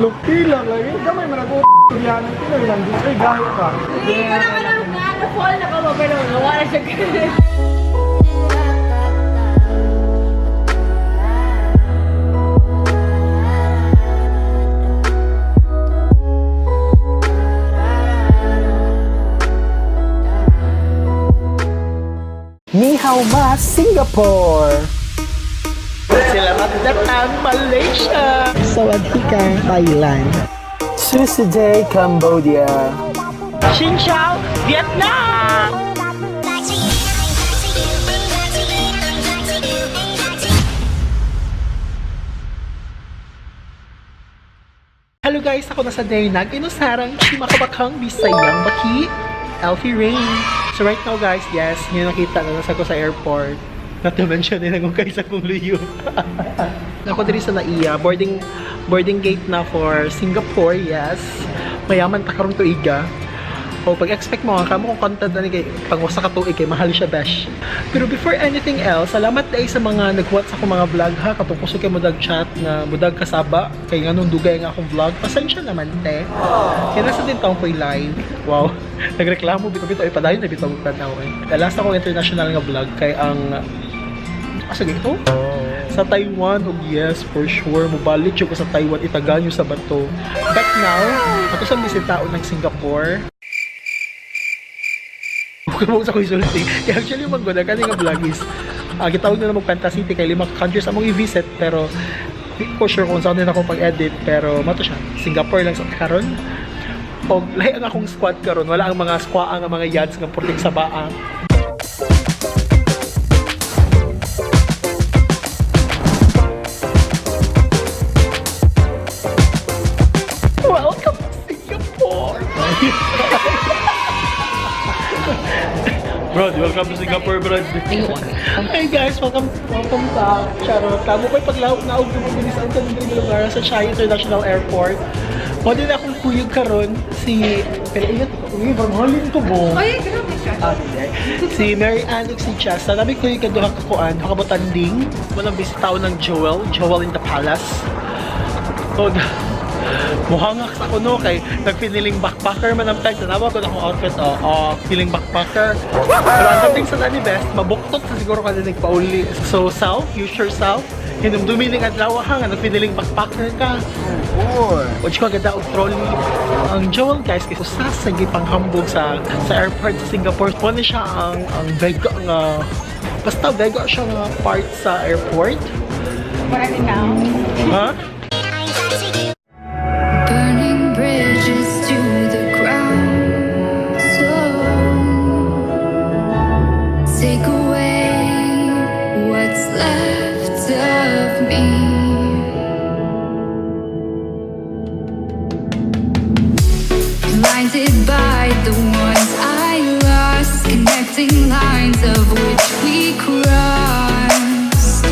Lupi lang lagi. Gamay man ako yan. Pinoy lang din. Ay, gaya ka. Hindi ko na alam nga. Na-fall na ka ba? Pero wala siya ganun. Ni hao ma Singapore. Selamat datang Malaysia. Sawadee ka Thailand. Susuday Cambodia. Xin chào Vietnam. Hello guys, ako na sa day nag-inusarang Chimakabakang Bisayang Baki, Elfie Rain. So right now guys, yes, yung nakita na nasa ko sa airport. Not to mention din ang guys akong luyo. Ako diri sa Naiya, boarding gate na for Singapore, yes. Mayaman ta karon tuiga. O pag-expect mo, kamo kung content na ni kay pangwasa ka tuig kay mahal siya besh. Pero before anything else, salamat dai sa mga nag-watch ako mga vlog ha, katungkol kay mudag chat na mudag kasaba kay nganong dugay nga akong vlog. Pasensya naman te. Kaya nasa din taong po'y live. Wow. Nagreklamo bito-bito ay padayon na bito magtanaw eh. Last ako international nga vlog kay ang asa gito? Sa Taiwan, oh yes, for sure. Mubalik yung ko sa Taiwan, itaganyo sa bato. But now, ako sa bisitao ng Singapore. Huwag sa ko isulti. Actually, maggoda ka nga vlog is, gitawag na mag-Panta City kay 5 countries among i-visit, pero for sure kung saan din ako pag-edit, pero mato siya. Singapore lang sa karon. O lahi ang akong squad karon, wala ang mga squaang ang mga yads ng putik sa baang. Welcome to Singapore! Bro, welcome to Singapore, bro. Hey guys, welcome back. Charot. Tamo ko'y paglaot na og binisaan sa mga lugar sa Chai International Airport. O din akong kuyog karon si from Holland to bo. Ay, grabe siya. Si Mary Ann ug si Chas. Nabi ko yung kaduha ka kuan, hakabotanding. Walang bisitaw ng Joel in the Palace. Og muhangak sa kuno kay nagpiniling backpacker man ang time. Tanawa ko na akong outfit, feeling backpacker. Pero ang dating sa nani best, mabuktot sa siguro ka din nagpauli. So self, use yourself. Hinumdumi ning adlaw ha nga nagpiniling backpacker ka. Which ko ganda og trolley. Ang Joel guys kay usas sa gipanghambog sa airport sa Singapore. Kuno siya ang vega nga basta vega siya nga part sa airport. Marami now. Ha? Burning bridges to the ground. So take away what's left of me. Blinded by the ones I lost, connecting lines of which we crossed,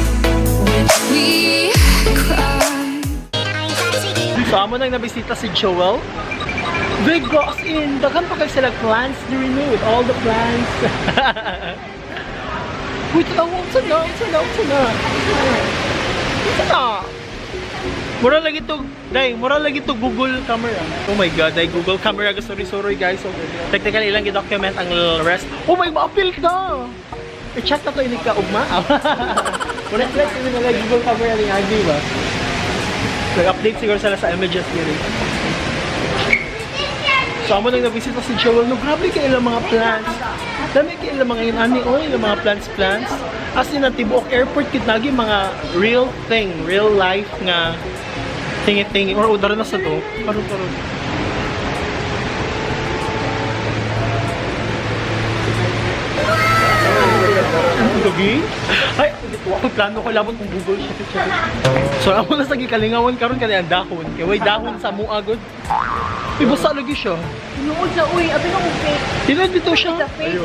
which we cried. So, amo nang nabisita si Joel. Big goes in. Daghan pa kayo sila plants to renew with all the plants. Wait, unsa na? Mura lagi to, mura lagi to Google camera. Oh my god, Google camera ga sorry guys. So, technically ilang i-document ang rest. Oh my, ma-appeal ka. I-check na to ini ka ugma. Mura flex ini mga Google camera ni Agi ba? Nag-update siguro sila sa images nila. So, amo nang nabisita si Joel. No, grabe kayo ilang mga plants. Dami kayo ilang mga inani, ilang mga plants. As in, ang Tibuok Airport, kitnagi mga real thing, real life nga tingi-tingi. Or udara na sa to. Karon. Gagi? Ay, ako plano ko labot ng Google. So, ako na sa gikalingawan karon kanay ang dahon. Kaya way dahon sa muagod. Ibasa lagi siya. Inuod na, uy, abi na kong fake. Tinod dito siya. It's a fake.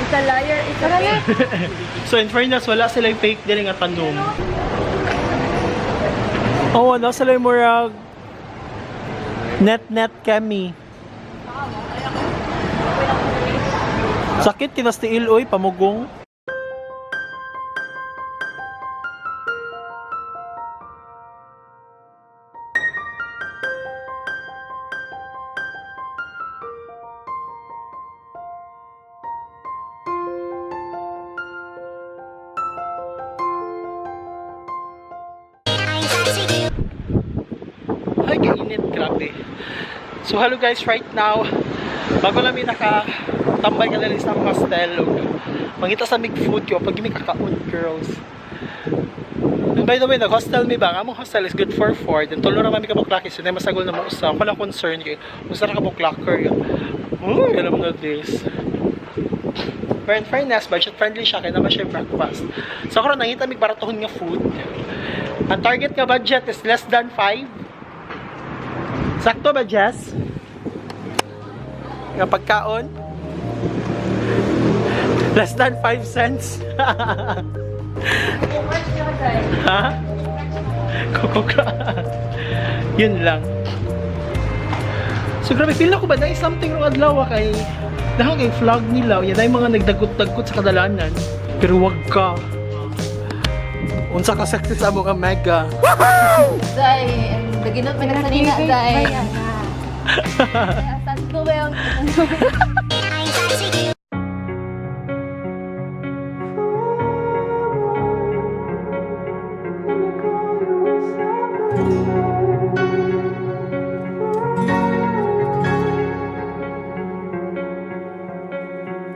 It's a liar. It's a fake. So, in fairness, wala silang fake din nga tanong. Oo, wala sila yung murag net kami. Sakit kinastiil, oy, pamugong. grabe. So hello guys, right now bago lang may nakatambay ka na sa hostel mangita sa mig food ko pag may kakaon girls. And by the way, nag-hostel mi ba? Among hostel is good for 4. Then tulo ra kami kabuklaki. So, masagol na mo usa. Ako lang concern kay usa ra kabuklaker. Oh, alam mo na this. Pero in fairness, budget friendly siya kaya naman siya breakfast. So, karon nangita mig baratohon nga food. Ang target nga budget is less than 5. Sakto ba, Jess? Nga pagkaon? Less than 5 cents. Ha? Kukuka. Yun lang. So grabe, feel ako ba na something wrong adlaw kay dahil kay vlog nila, yan ay mga nagdagot-dagot sa kadalanan. Pero wag ka. Unsa ka sexy sa mga mega. Day, naginot may nagsalina, Day. Saan ko ba yung...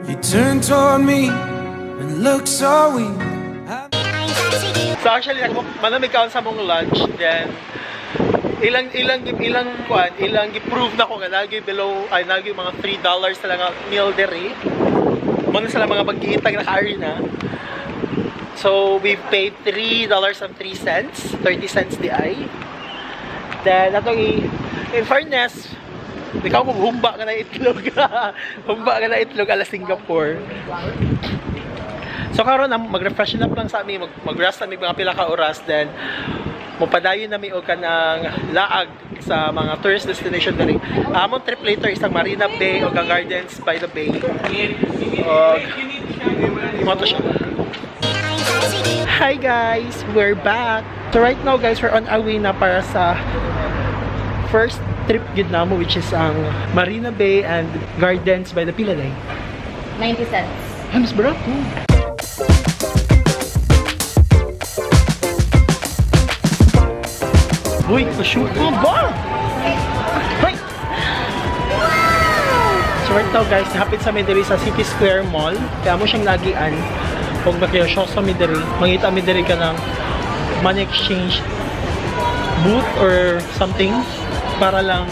You turned toward me and looked so weak. So actually, manamig kaon sa mong lunch, then ilang gi-prove na ko nga nagi below ay nagi mga $3 na lang ang meal dere. Mo na sila mga pag-iitag na kaari na. So we paid $3.03, 30 cents di ay. Then atong in fairness, ikaw mo humba ka na itlog. Humba ka na itlog ala Singapore. So karon mag-refresh up lang sa amin, mag-rest na mga pila ka oras, then mupadayon na mi og kanang laag sa mga tourist destination diri. Among trip later isang Marina Bay o Gardens by the Bay. Imo to siya. Hi guys, we're back. So right now guys, we're on our way na para sa first trip gid namo, which is ang Marina Bay and Gardens by the Pilay. 90 cents. Ay, mas barato. Uy, pa-shoot mo ba? Hey! So right now guys, hapit sa Midiri sa City Square Mall. Kaya mo siyang lagian. Kung makiyosyo sa Midiri, mangita Midiri ka ng money exchange booth or something para lang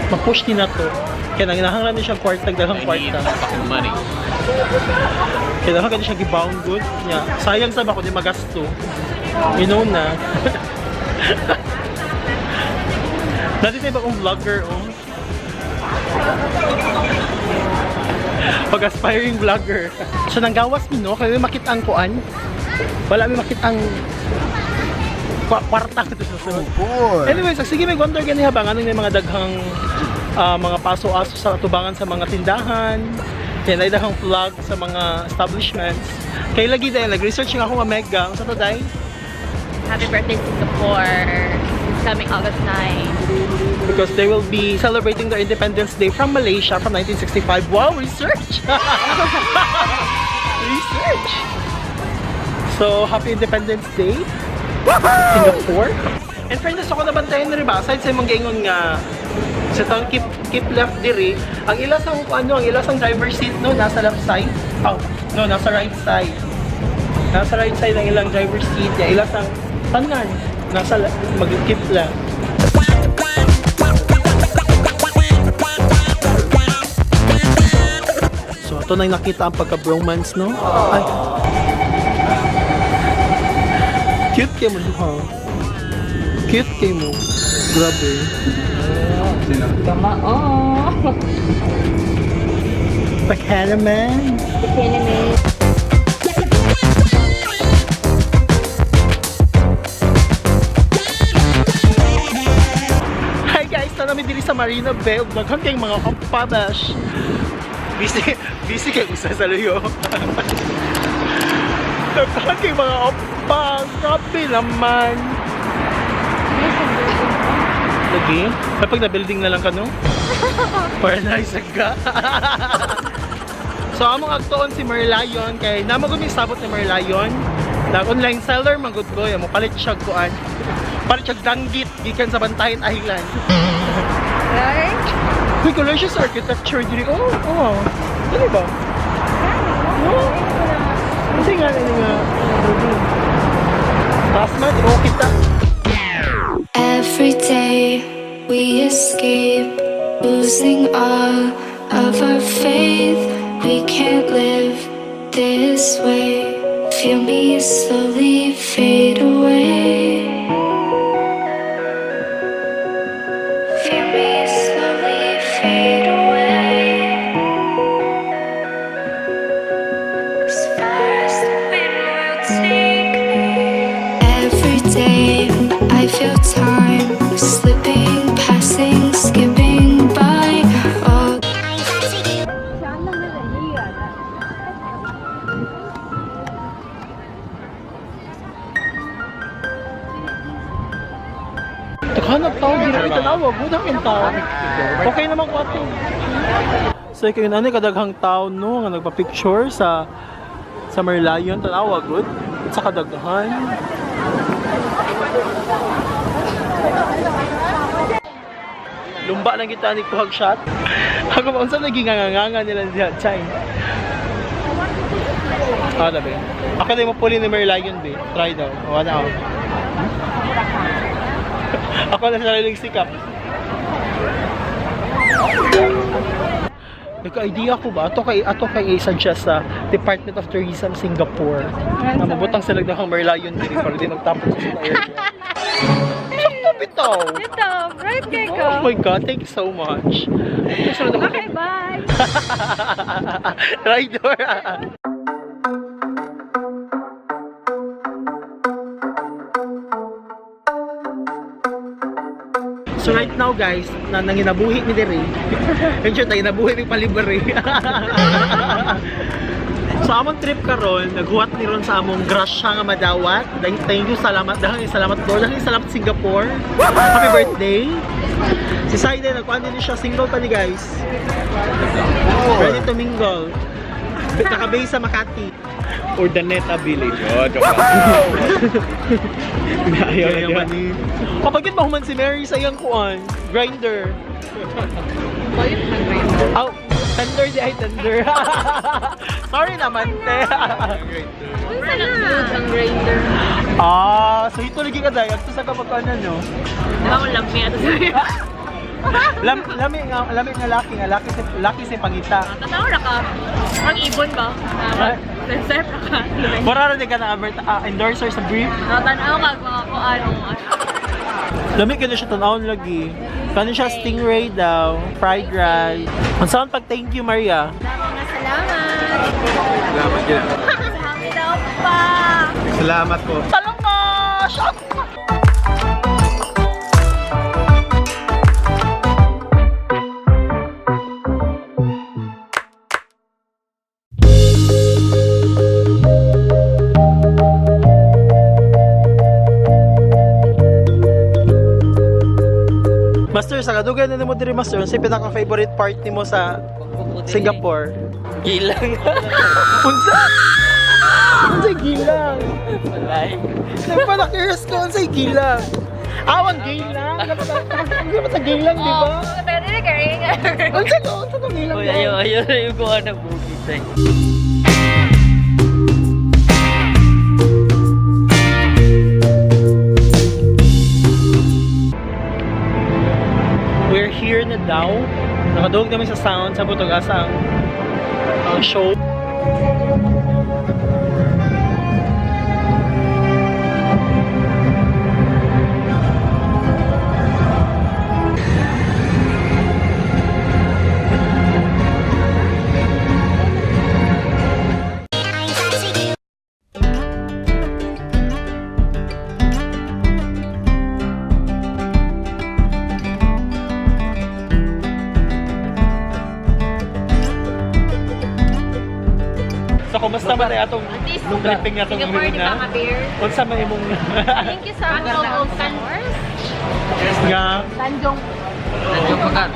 ma-push din na to. Kaya nanginahanglan din siyang kwarta, daghang kwarta. Money. Kaya daghang din siyang gibound good. Yeah. Sayang sa ba ko di magasto. You know na. Dati tayo ba kong vlogger, oh? Pag-aspiring vlogger. So, nanggawas mi, no? Kaya may makita ang kuan. Wala may makita ang kwarta ko sa sunod. Anyways, sige may wonder gani habang anong may mga daghang mga paso-aso sa tubangan sa mga tindahan. Kaya na daghang vlog sa mga establishments. Kaya lagi dahil nag-research nga ako nga mega. Ang sa to dahil? Happy birthday Singapore. It's coming August 9. Because they will be celebrating their Independence Day from Malaysia from 1965. Wow, research! Research! So, happy Independence Day, Singapore. And friends, ako nabantayan na rin ba? Aside sa mong gaingon nga sa tang keep left diri, ang ilasang ang ilasang driver's seat no nasa left side. Oh, no, nasa right side. Nasa right side ang ilang driver's seat, ya ilasang tanan nasa mag-keep left. So, ito na yung nakita ang pagka-bromance, no? Ay. Cute kayo mo, ha? Cute kayo mo. Grabe. Kama, oh. Pakana man. Enemy. Hi guys, na namin dili sa Marina Bay. Daghan kayong mga kampabash. Busy kayo sa saluyo. Daghan kayong mga oppa. Grabe naman. Lagi? Kapag na-building na lang ka, no? Para naisag ka. So, among agtoon si Merlion. Kaya namagumi sabot ni Merlion. Nag-online seller, magod ko. Yung palit siya kuan. Parang siyang danggit, gikan sa Bantayan Island. Right? Uy, color siya sa architecture diri. Oh. Ano ba? No? Kasi nga, taas man, kita. Every day we escape, losing all of our faith. We can't live this way. Feel me slowly fade away. Feel me slowly fade away. As far as the wind will take me. Every day I feel time slipping, passing, skipping by. Oh. Hanap tao, di na itanawag. Budang yung tao. Okay naman ko ato. So, ikaw yun, kadaghang tao, no? Nga nagpa-picture sa Merlion. Tanawag, good. At sa kadaghan. Lumba lang kita ni kuhag shot. Ako ba, unsa naging nganganga nila diyan, Chay? Dabi. Ako na yung mapuli ni Merlion, be. Try daw. Wala ako. Ako na sariling sikap. Nagka-idea ko ba? Ato kay i-suggest sa Department of Tourism Singapore. Na mabutang sila ng Merlion din para di magtapos sa area. Sakto bitaw! Ito, right kay ko. Oh my God, thank you so much. Okay, bye. Rider! So right now guys, na nanginabuhi mi diri. Medyo tayo nabuhi mi palibre. So among trip karon, naghuwat ni ron sa among grasya nga madawat. Thank you, salamat dahil salamat Lord, dahil salamat Singapore. Happy birthday. Si Saide nagkuan din siya, single pa ni guys. Ready to mingle. Nakabase sa Makati. Urdaneta Village. Oh, Ayaw na naman eh. Kapag yun mahuman si Mary sa iyang kuan, grinder. Oh, tender di ay tender. Sorry naman, te. Unsa na? Ang grinder. So ito lagi ka dahil. Ito sa kapag ano, no? Diba ko lang may ato sa'yo? Lami nga laki si pangita. Tatawa na ka. Ang ibon ba? Sensor na ka. Mura rin ka na endorser sa brief. Tanaw ka mga kuan. Lami ka na siya tanawon lagi. Kanin siya stingray daw, fried rice. Ang saan pag thank you, Maria? Salamat. Salamat yan. Sa hangin daw pa. Salamat po. Talong na! Shock! Master, sa kadugan na mo diri, Master, sa pinaka-favorite part nimo sa Singapore? Gilang. Unsa? Unsay gilang? Nagpa-curious ko, unsay gilang? Awan gilang? Ano sa gilang, di ba? Pero hindi ka rin. Unsa to gilang? Uy, ayaw na yung kuha ng bukit eh. We're here na daw. Nakadugog namin sa sound sa Butugasang ang show. So, kumusta man ay atong nung tripping na itong Singapore, di ba na? ka beer? Unsa man imong Thank you sa mga Wars. nga? Tanjong.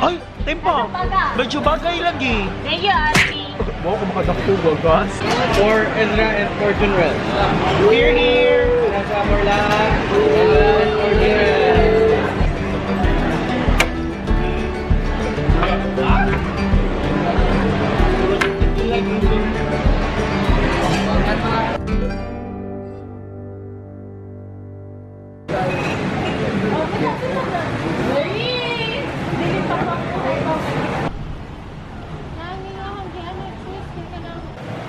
Ay, tempo! Medyo bagay lagi. Thank you, Ate. Mo kung makadaktugo, guys. For Ezra and for Junrel. Here! Nasa Morla. Ezra and for Junrel.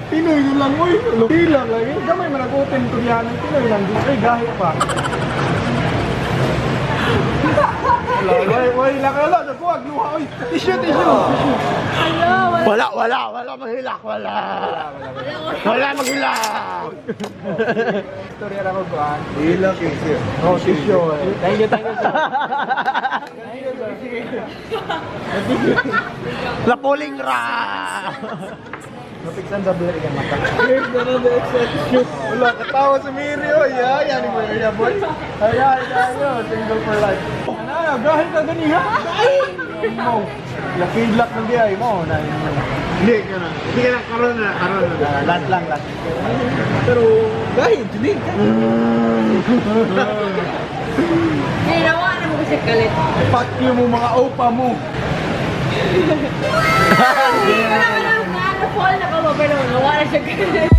Pinoy yun lang, uy. Ilang lang yun. Gamay managutin ko yan. Pinoy lang. Ay, gahit pa. Wala, wala. Nagkuwag, luha, uy. Tissue. Wala maghilak, wala. Wala maghilak. Storya na ko ba? Ilang tissue. Oh, tissue. Thank you, sir. Lapuling ra. Napiksan double ikan mata. Here's another exception. Wala, katawa sa Miri, oh. Yan mo yung boy. Ayan, single for life. Ano, gahit ka gani, ha? Mo. Lakidlak ng di ay mo. Hindi ka na. Hindi ka na. Karoon na. Lat. Pero, gahit, hindi ka. Ginawa na mo kasi kalit. Fuck you mo, mga opa mo. Hindi ka naman na fall na ka overload. Wala siya kalit.